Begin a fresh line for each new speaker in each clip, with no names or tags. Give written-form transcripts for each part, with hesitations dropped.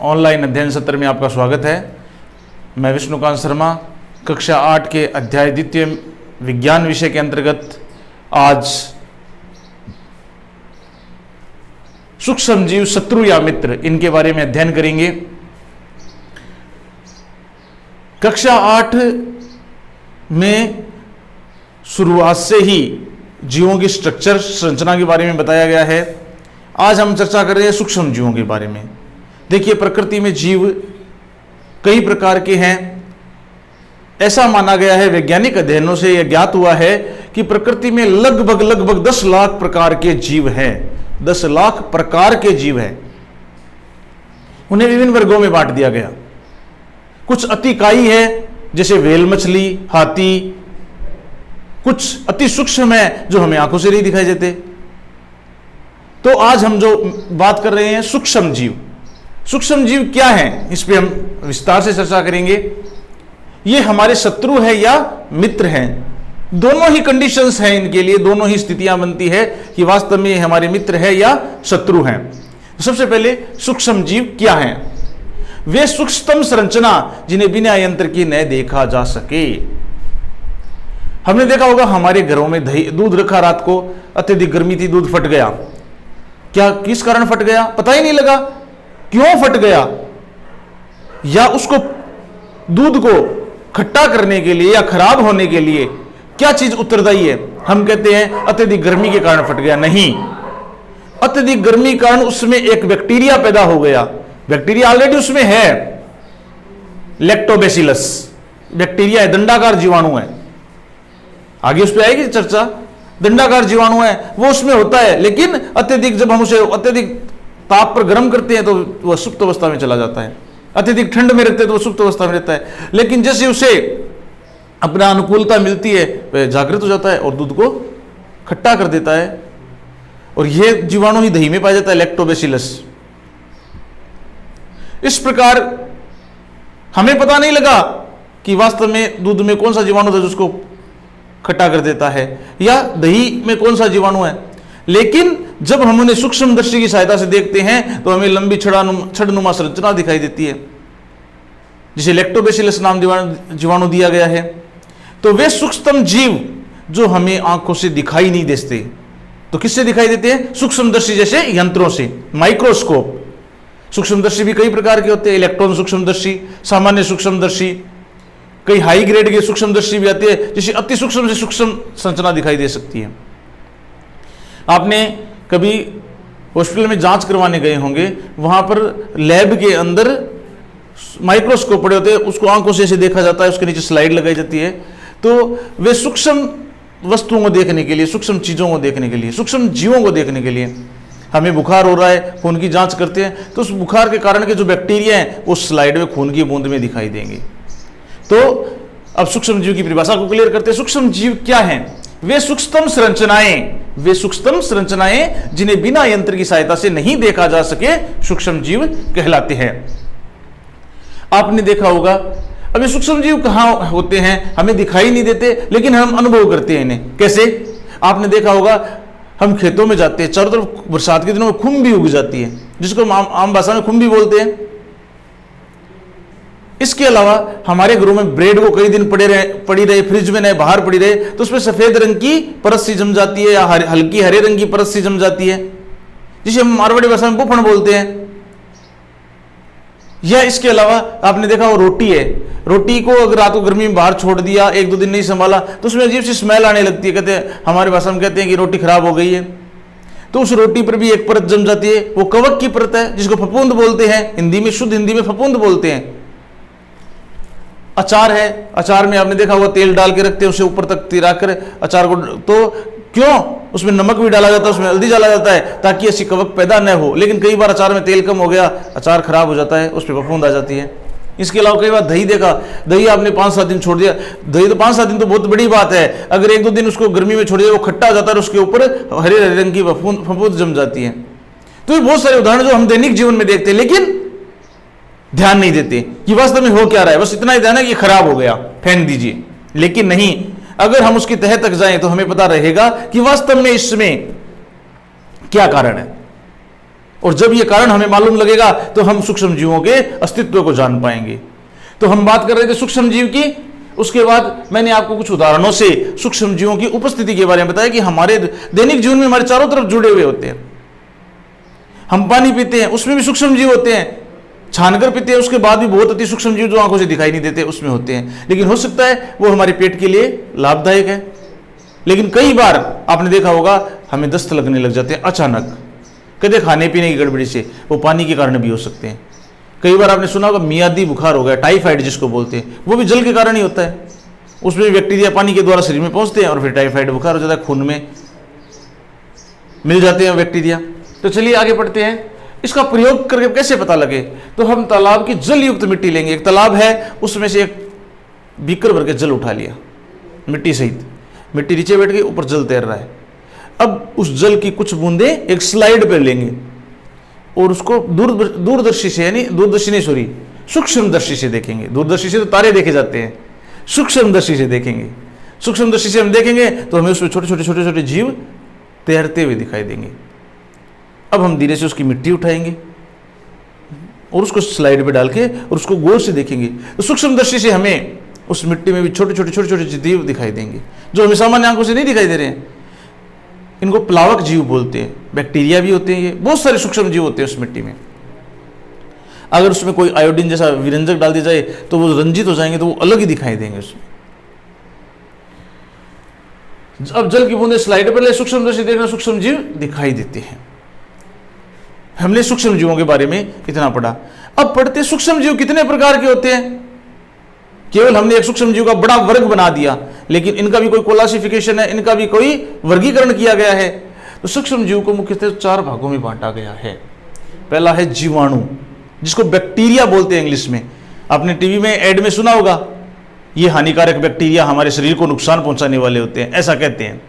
Online अध्ययन सत्र में आपका स्वागत है। मैं विष्णुकांत शर्मा कक्षा 8 के अध्याय द्वितीय विज्ञान विषय के अंतर्गत आज सूक्ष्म जीव शत्रु या मित्र इनके बारे में अध्ययन करेंगे। कक्षा 8 में शुरुआत से ही जीवों की स्ट्रक्चर संरचना के बारे में बताया गया है। आज हम चर्चा कर रहे हैं सूक्ष्म जीवों के बारे में। देखिए, प्रकृति में जीव कई प्रकार के हैं। ऐसा माना गया है, वैज्ञानिक अध्ययनों से यह ज्ञात हुआ है कि प्रकृति में लगभग 10 लाख प्रकार के जीव हैं। 10 लाख प्रकार के जीव हैं। उन्हें विभिन्न वर्गों में बांट दिया गया। कुछ अतिकायी है, जैसे व्हेल मछली, हाथी। कुछ अति सूक्ष्म है जो हमें आंखों से नहीं दिखाई देते। तो आज हम जो बात कर रहे हैं सूक्ष्म जीव। सूक्ष्म जीव क्या है, इस पे हम विस्तार से चर्चा करेंगे। ये हमारे शत्रु है या मित्र हैं। दोनों ही कंडीशंस हैं इनके लिए, दोनों ही स्थितियां बनती है कि वास्तव में ये हमारे मित्र है या शत्रु हैं। तो सबसे पहले सूक्ष्म जीव क्या हैं? वे सूक्ष्मतम संरचना जिन्हें बिना यंत्र के न देखा जा सके। हमने देखा होगा हमारे घरों में दूध रखा, रात को अत्यधिक गर्मी थी, दूध फट गया। क्या किस कारण फट गया पता ही नहीं लगा। क्यों फट गया? या उसको दूध को खट्टा करने के लिए या खराब होने के लिए क्या चीज उत्तरदायी है? हम कहते हैं अत्यधिक गर्मी के कारण फट गया। नहीं, अत्यधिक गर्मी के कारण उसमें एक बैक्टीरिया पैदा हो गया। बैक्टीरिया ऑलरेडी उसमें है, लैक्टोबैसिलस बैक्टीरिया है, दंडाकार जीवाणु है। आगे उस पर आएगी चर्चा। दंडाकार जीवाणु है, वो उसमें होता है, लेकिन अत्यधिक जब हम उसे अत्यधिक ताप पर गर्म करते हैं तो वह सुप्त अवस्था में चला जाता है। अत्यधिक ठंड में रखते हैं तो वह सुप्त अवस्था में रहता है। लेकिन जैसे उसे अपना अनुकूलता मिलती है वह जागृत हो जाता है और दूध को खट्टा कर देता है। और यह जीवाणु ही दही में पाया जाता है, लैक्टोबैसिलस। इस प्रकार हमें पता नहीं लगा कि वास्तव में दूध में कौन सा जीवाणु था जिसको खट्टा कर देता है, या दही में कौन सा जीवाणु है। लेकिन जब हम उन्हें सूक्ष्म दृष्टि की सहायता से देखते हैं तो हमें लंबी छड़नुमा संरचना दिखाई देती है, जिसे लैक्टोबैसिलस नाम जीवाणु दिया गया है। तो वे सूक्ष्मतम जीव जो हमें आंखों से दिखाई नहीं देते, तो किससे दिखाई देते हैं? सूक्ष्मदर्शी जैसे यंत्रों से, माइक्रोस्कोप। सूक्ष्मदर्शी भी कई प्रकार के होते हैं, इलेक्ट्रॉन सूक्ष्मदर्शी, सामान्य सूक्ष्मदर्शी, कई हाई ग्रेड के सूक्ष्मदर्शी भी आती है, जिसे अति सूक्ष्म से सूक्ष्म संरचना दिखाई दे सकती है। आपने कभी हॉस्पिटल में जांच करवाने गए होंगे, वहां पर लैब के अंदर माइक्रोस्कोप पड़े होते हैं, उसको आंखों से ऐसे देखा जाता है, उसके नीचे स्लाइड लगाई जाती है। तो वे सूक्ष्म वस्तुओं को देखने के लिए, सूक्ष्म चीजों को देखने के लिए, सूक्ष्म जीवों को देखने के लिए, हमें बुखार हो रहा है, खून की जांच करते हैं तो उस बुखार के कारण के जो बैक्टीरिया हैं वो स्लाइड में खून की बूंद में दिखाई देंगे। तो अब सूक्ष्म जीव की परिभाषा को क्लियर करते हैं। सूक्ष्म जीव क्या हैं? वे सूक्ष्मतम संरचनाएं जिन्हें बिना यंत्र की सहायता से नहीं देखा जा सके सूक्ष्म जीव कहलाते हैं। आपने देखा होगा, अब ये सूक्ष्म जीव कहां होते हैं? हमें दिखाई नहीं देते, लेकिन हम अनुभव करते हैं इन्हें। कैसे? आपने देखा होगा, हम खेतों में जाते हैं, चारों तरफ बरसात के दिनों में खुम्बी उग जाती है, जिसको हम आम भाषा में खुम्बी बोलते हैं। इसके अलावा हमारे घरों में ब्रेड को कई दिन पड़ी रहे, फ्रिज में नहीं बाहर पड़ी रहे, तो उसमें सफेद रंग की परत सी जम जाती है, या हल्की हरे रंग की परत सी जम जाती है, जिसे हम मारवाड़ी भाषा में बुफन बोलते हैं। या इसके अलावा आपने देखा वो रोटी है, रोटी को अगर रात को गर्मी में बाहर छोड़ दिया, 1-2 दिन नहीं संभाला, तो उसमें अजीब सी स्मेल आने लगती है। कहते हैं, हमारी भाषा में कहते हैं कि रोटी खराब हो गई है। तो उस रोटी पर भी एक परत जम जाती है, वो कवक की परत है, जिसको फफूंद बोलते हैं। हिंदी में, शुद्ध हिंदी में फफूंद बोलते हैं। अचार है, अचार में आपने देखा होगा तेल डाल के रखते हैं, उसे ऊपर तक तिराकर अचार को, तो क्यों? उसमें नमक भी डाला जाता है, उसमें हल्दी डाला जाता है, ताकि ऐसी कवक पैदा न हो। लेकिन कई बार अचार में तेल कम हो गया, अचार खराब हो जाता है, उस पर फफूंद आ जाती है। इसके अलावा कई बार दही देखा, दही आपने 5-7 दिन छोड़ दिया, दही तो 5-7 दिन तो बहुत बड़ी बात है, अगर 1-2 दिन उसको गर्मी में छोड़ दिया, वो खट्टा हो जाता है, उसके ऊपर हरे रंग की फफूंद जम जाती है। तो ये बहुत सारे उदाहरण जो हम दैनिक जीवन में देखते हैं, लेकिन ध्यान नहीं देते कि वास्तव में हो क्या रहा है। बस इतना ही ध्यान है कि खराब हो गया, फेंक दीजिए। लेकिन नहीं, अगर हम उसकी तह तक जाएं तो हमें पता रहेगा कि वास्तव में इसमें क्या कारण है। और जब ये कारण हमें मालूम लगेगा तो हम सूक्ष्म जीवों के अस्तित्व को जान पाएंगे। तो हम बात कर रहे थे सूक्ष्म जीव की, उसके बाद मैंने आपको कुछ उदाहरणों से सूक्ष्म जीवों की उपस्थिति के बारे में बताया कि हमारे दैनिक जीवन में हमारे चारों तरफ जुड़े हुए होते हैं। हम पानी पीते हैं, उसमें भी सूक्ष्म जीव होते हैं। छानकर पीते हैं, उसके बाद भी बहुत अति सूक्ष्म जीव जो आंखों से दिखाई नहीं देते उसमें होते हैं, लेकिन हो सकता है वो हमारे पेट के लिए लाभदायक है। लेकिन कई बार आपने देखा होगा हमें दस्त लगने लग जाते हैं अचानक, कदे खाने पीने की गड़बड़ी से, वो पानी के कारण भी हो सकते हैं। कई बार आपने सुना होगा मियादी बुखार हो गया, टाइफाइड जिसको बोलते हैं, वो भी जल के कारण ही होता है। उसमें बैक्टीरिया पानी के द्वारा शरीर में पहुंचते हैं और फिर टाइफाइड बुखार हो जाता है, खून में मिल जाते हैं बैक्टीरिया। तो चलिए आगे बढ़ते हैं, इसका प्रयोग करके कैसे पता लगे। तो हम तालाब की जल युक्त मिट्टी लेंगे। एक तालाब है, उसमें से एक बीकर भर के जल उठा लिया मिट्टी सहित, मिट्टी नीचे बैठ गई, ऊपर जल तैर रहा है। अब उस जल की कुछ बूंदे एक स्लाइड पर लेंगे और उसको दूरदर्शी से, यानी दूरदर्शी नहीं सॉरी सूक्ष्मदर्शी से देखेंगे। दूरदर्शी से तो तारे देखे जाते हैं, सूक्ष्मदर्शी से देखेंगे। सूक्ष्मदर्शी से हम देखेंगे तो हमें उसमें छोटे छोटे छोटे छोटे जीव तैरते हुए दिखाई देंगे। अब हम धीरे से उसकी मिट्टी उठाएंगे और उसको स्लाइड पे डाल के और उसको गौर से देखेंगे तो सूक्ष्मदर्शी से हमें उस मिट्टी में भी छोटे छोटे छोटे छोटे जीव दिखाई देंगे जो हमें सामान्य आंखों से नहीं दिखाई दे रहे हैं। इनको प्लावक जीव बोलते हैं। बैक्टीरिया भी होते हैं, ये बहुत सारे सूक्ष्म जीव होते हैं उस मिट्टी में। अगर उसमें कोई आयोडीन जैसा विरंजक डाल दिया जाए तो वो रंजित हो जाएंगे, तो वो अलग ही दिखाई देंगे उसमें। अब जल की बूंदे स्लाइड पर ले, सूक्ष्मदर्शी देखना, सूक्ष्म जीव दिखाई देते हैं। हमने सूक्ष्म जीवों के बारे में इतना पढ़ा। अब पढ़ते सूक्ष्म जीव कितने प्रकार के होते हैं। केवल हमने एक सूक्ष्म जीव का बड़ा वर्ग बना दिया, लेकिन इनका भी कोई क्लासिफिकेशन है, इनका भी कोई वर्गीकरण किया गया है। तो सूक्ष्म जीव को मुख्यतः 4 भागों में बांटा गया है। पहला है जीवाणु, जिसको बैक्टीरिया बोलते हैं इंग्लिश में। आपने टीवी में एड में सुना होगा, ये हानिकारक बैक्टीरिया हमारे शरीर को नुकसान पहुंचाने वाले होते हैं, ऐसा कहते हैं।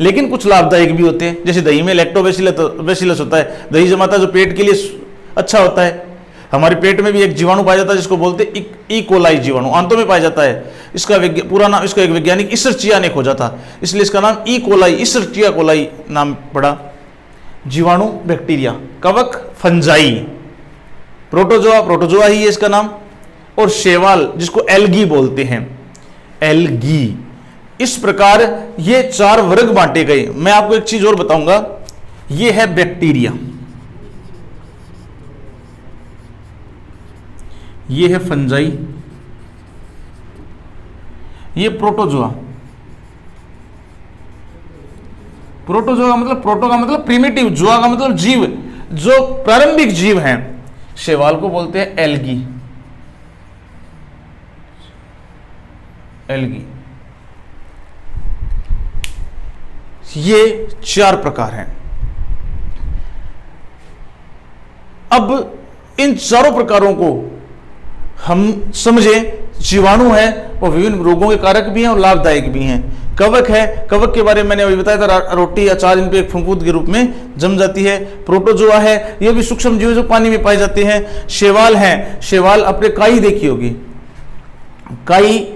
लेकिन कुछ लाभदायक भी होते हैं, जैसे दही में लैक्टोबैसिलस होता है, दही जमाता है जो पेट के लिए अच्छा होता है। हमारे पेट में भी एक जीवाणु पाया जाता है जिसको बोलते हैं ई कोलाई जीवाणु, आंतों में पाया जाता है। इसका पूरा नाम, इसका एक वैज्ञानिक इशरचिया ने खोजा था, इसलिए इसका नाम ई कोलाई, इशरचिया कोलाई नाम पड़ा। जीवाणु, बैक्टीरिया, कवक, फंजाई, प्रोटोजोआ ही है इसका नाम, और शैवाल जिसको एल्गी बोलते हैं, एल्गी। इस प्रकार ये 4 वर्ग बांटे गए। मैं आपको एक चीज और बताऊंगा, ये है बैक्टीरिया, ये है फंजाई, ये प्रोटोजोआ। प्रोटोजोआ का मतलब, प्रोटो का मतलब प्रिमिटिव, जोआ का मतलब जीव, जो प्रारंभिक जीव हैं। शैवाल को बोलते हैं एल्गी, एल्गी। ये 4 प्रकार हैं। अब इन चारों प्रकारों को हम समझें। जीवाणु है वो विभिन्न रोगों के कारक भी हैं और लाभदायक भी हैं। कवक है, कवक के बारे में मैंने अभी बताया था, रोटी या चार इन पे एक फफूंद के रूप में जम जाती है। प्रोटोजोआ है, ये भी सूक्ष्म जीव जो पानी में पाए जाते हैं। शैवाल है, शैवाल अपने काई देखी होगी, काई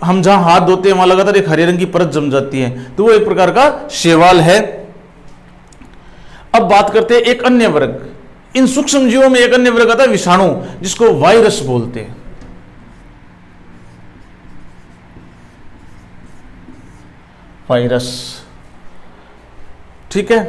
हम जहां हाथ धोते हैं वहां लगातार एक हरे रंग की परत जम जाती है, तो वो एक प्रकार का शैवाल है। अब बात करते हैं एक अन्य वर्ग। इन सूक्ष्म जीवों में एक अन्य वर्ग आता है विषाणु, जिसको वायरस बोलते हैं। वायरस, ठीक है।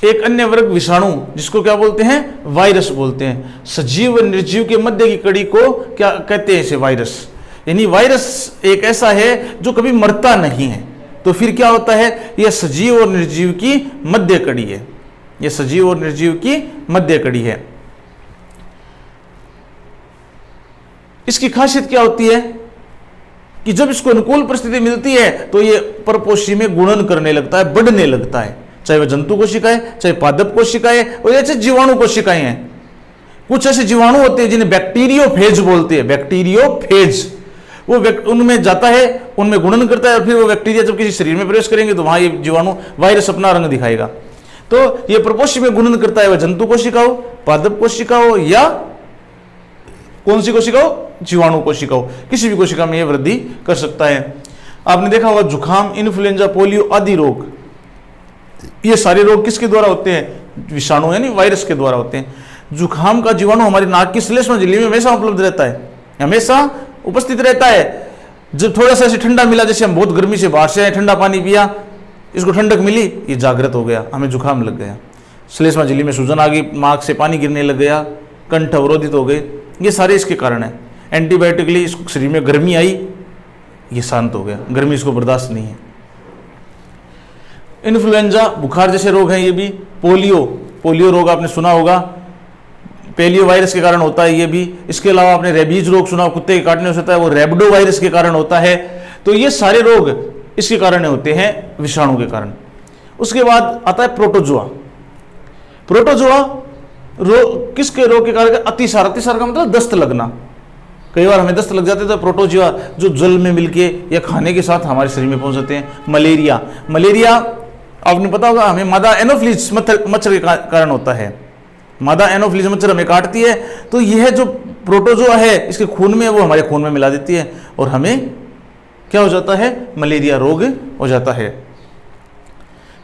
एक अन्य वर्ग विषाणु, जिसको क्या बोलते हैं, वायरस बोलते हैं। सजीव व निर्जीव के मध्य की कड़ी को क्या कहते हैं, इसे वायरस। यानी वायरस एक ऐसा है जो कभी मरता नहीं है। तो फिर क्या होता है, यह सजीव और निर्जीव की मध्य कड़ी है, यह सजीव और निर्जीव की मध्य कड़ी है। इसकी खासियत क्या होती है कि जब इसको अनुकूल परिस्थिति मिलती है तो ये परपोषी में गुणन करने लगता है, बढ़ने लगता है। चाहे वह जंतु कोशिकाएं, चाहे पादप कोशिकाएं, और ऐसे जीवाणु कोशिकाएं हैं। कुछ ऐसे जीवाणु होते हैं जिन्हें बैक्टीरियोफेज बोलते हैं, बैक्टीरियोफेज। वो उनमें जाता है, उनमें गुणन करता है, और फिर वो बैक्टीरिया जब किसी शरीर में प्रवेश करेंगे तो वहां ये जीवाणु, वायरस अपना रंग दिखाएगा। तो ये परपोषी में गुणन करता है, वह जंतु कोशिका हो, पादप कोशिका हो, या कौन सी कोशिका हो, जीवाणु कोशिका हो, किसी भी कोशिका में यह वृद्धि कर सकता है। आपने देखा होगा जुखाम, इन्फ्लुएंजा, पोलियो आदि रोग ये सारे रोग किसके द्वारा होते हैं? विषाणु यानी वायरस के द्वारा होते हैं। जुकाम का जीवाणु हमारी नाक की श्लेष्म झिल्ली में हमेशा उपलब्ध रहता है, हमेशा उपस्थित रहता है। जब थोड़ा सा ऐसे ठंडा मिला, जैसे हम बहुत गर्मी से बाहर से आए, ठंडा पानी पिया, इसको ठंडक मिली, ये जागृत हो गया, हमें जुकाम लग गया, श्लेष्मा झिल्ली में सूजन आ गई, नाक से पानी गिरने लग गया, कंठ अवरोधित हो गए, ये सारे इसके कारण है। एंटीबायोटिक ली, इसको शरीर में गर्मी आई, ये शांत हो गया, गर्मी इसको बर्दाश्त नहीं है। इन्फ्लुएंजा बुखार जैसे रोग हैं ये भी। पोलियो रोग आपने सुना होगा, पेलियो वायरस के कारण होता है ये भी। इसके अलावा आपने रेबीज रोग सुना, कुत्ते के काटने से होता है, वो रेबडो वायरस के कारण होता है। तो ये सारे रोग इसके कारण होते हैं, विषाणु के कारण। उसके बाद आता है प्रोटोजोआ। प्रोटोजोआ रोग किसके रोग के कारण? अतिसार। अतिसार का मतलब दस्त लगना। कई बार हमें दस्त लग जाते हैं तो प्रोटोजोआ जो जल में मिलके या खाने के साथ हमारे शरीर में पहुंच जाते हैं। मलेरिया आपने पता होगा, हमें मादा एनोफिलीज मच्छर के कारण होता है। मादा एनोफिलीज मच्छर हमें काटती है, तो यह जो प्रोटोजोआ है इसके खून में, वो हमारे खून में मिला देती है और हमें क्या हो जाता है? मलेरिया रोग हो जाता है।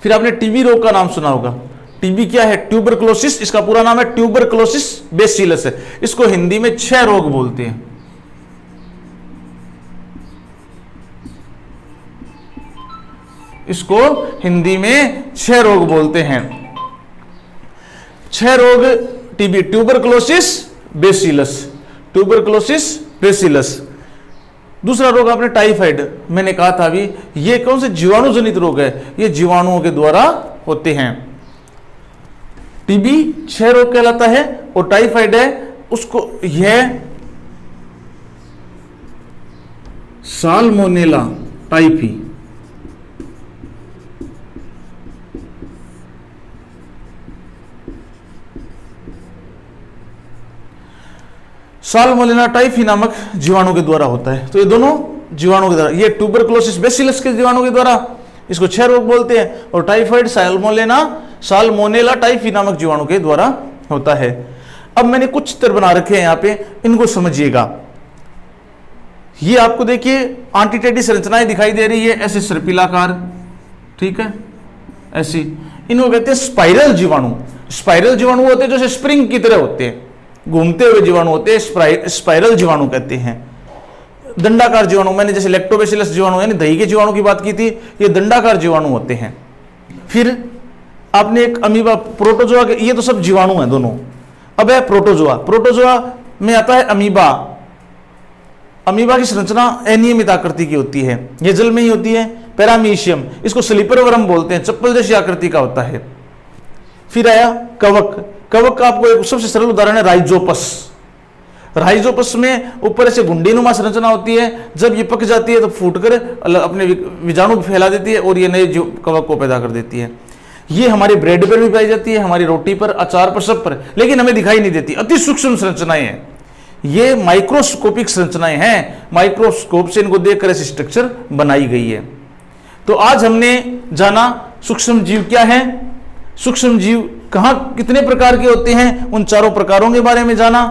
फिर आपने टीबी रोग का नाम सुना होगा। टीबी क्या है? ट्यूबरकुलोसिस, इसका पूरा नाम है ट्यूबरकुलोसिस बेसिलस है। इसको हिंदी में 6 रोग बोलते हैं। इसको हिंदी में 6 रोग बोलते हैं। 6 रोग टीबी, ट्यूबरकुलोसिस बेसिलस। दूसरा रोग आपने टाइफाइड, मैंने कहा था अभी, ये कौन से जीवाणु जनित रोग है? ये जीवाणुओं के द्वारा होते हैं। टीबी 6 रोग कहलाता है और टाइफाइड है उसको, यह साल्मोनेला टाइफी। साल्मोनेला टाइफी नामक जीवाणु के द्वारा होता है। तो ये दोनों जीवाणु के द्वारा, ये ट्यूबरकुलोसिस बेसिलस के जीवाणु के द्वारा, इसको 6 रोग बोलते हैं, और टाइफाइड साल्मोनेला टाइफी नामक जीवाणु के द्वारा होता है। अब मैंने कुछ चित्र बना रखे हैं यहाँ पे, इनको समझिएगा। ये आपको देखिए एंटीटेडी संरचनाएं दिखाई दे रही है, ऐसे सर्पिलाकार, ठीक है, ऐसी। इनको कहते हैं स्पाइरल जीवाणु। स्पाइरल जीवाणु होते हैं जैसे स्प्रिंग की तरह होते हैं, घूमते हुए जीवाणु होते हैं, स्पाइरल जीवाणु कहते हैं। दंडाकार जीवाणु, मैंने जैसे लैक्टोबैसिलस जीवाणु यानी दही के जीवाणु की बात की थी, ये दंडाकार जीवाणु होते हैं। फिर आपने एक अमीबा, प्रोटोजोआ, ये तो सब जीवाणु हैं दोनों। अब है प्रोटोजोआ में आता है अमीबा। अमीबा की संरचना अनियमित आकृति की होती है, ये जल में ही होती है। पैरामीशियम, इसको स्लीपर वर्म बोलते हैं, चप्पल जैसी आकृति का होता है। फिर आया कवक का आपको एक सबसे सरल उदाहरण है राइजोपस में ऊपर ऐसे गुंडीनुमा संरचना होती है, जब ये पक जाती है तो फूटकर अपने विजाणु फैला देती है और ये नए कवक को पैदा कर देती है। ये हमारी ब्रेड पर भी पाई जाती है, हमारी रोटी पर, अचार पर, सब पर, लेकिन हमें दिखाई नहीं देती। अति सूक्ष्म संरचनाएं हैं, ये माइक्रोस्कोपिक संरचनाएं हैं, माइक्रोस्कोप से इनको देखकर ऐसी स्ट्रक्चर बनाई गई है। तो आज हमने जाना सूक्ष्म जीव क्या है, सूक्ष्म जीव कहां कितने प्रकार के होते हैं, उन 4 प्रकारों के बारे में जाना।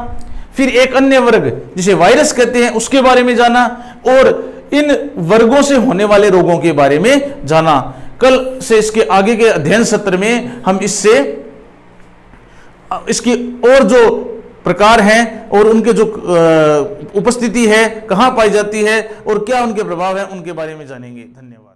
फिर एक अन्य वर्ग जिसे वायरस कहते हैं उसके बारे में जाना, और इन वर्गों से होने वाले रोगों के बारे में जाना। कल से इसके आगे के अध्ययन सत्र में हम इसकी और जो प्रकार हैं और उनके जो उपस्थिति है, कहां पाई जाती है और क्या उनके प्रभाव है, उनके बारे में जानेंगे। धन्यवाद।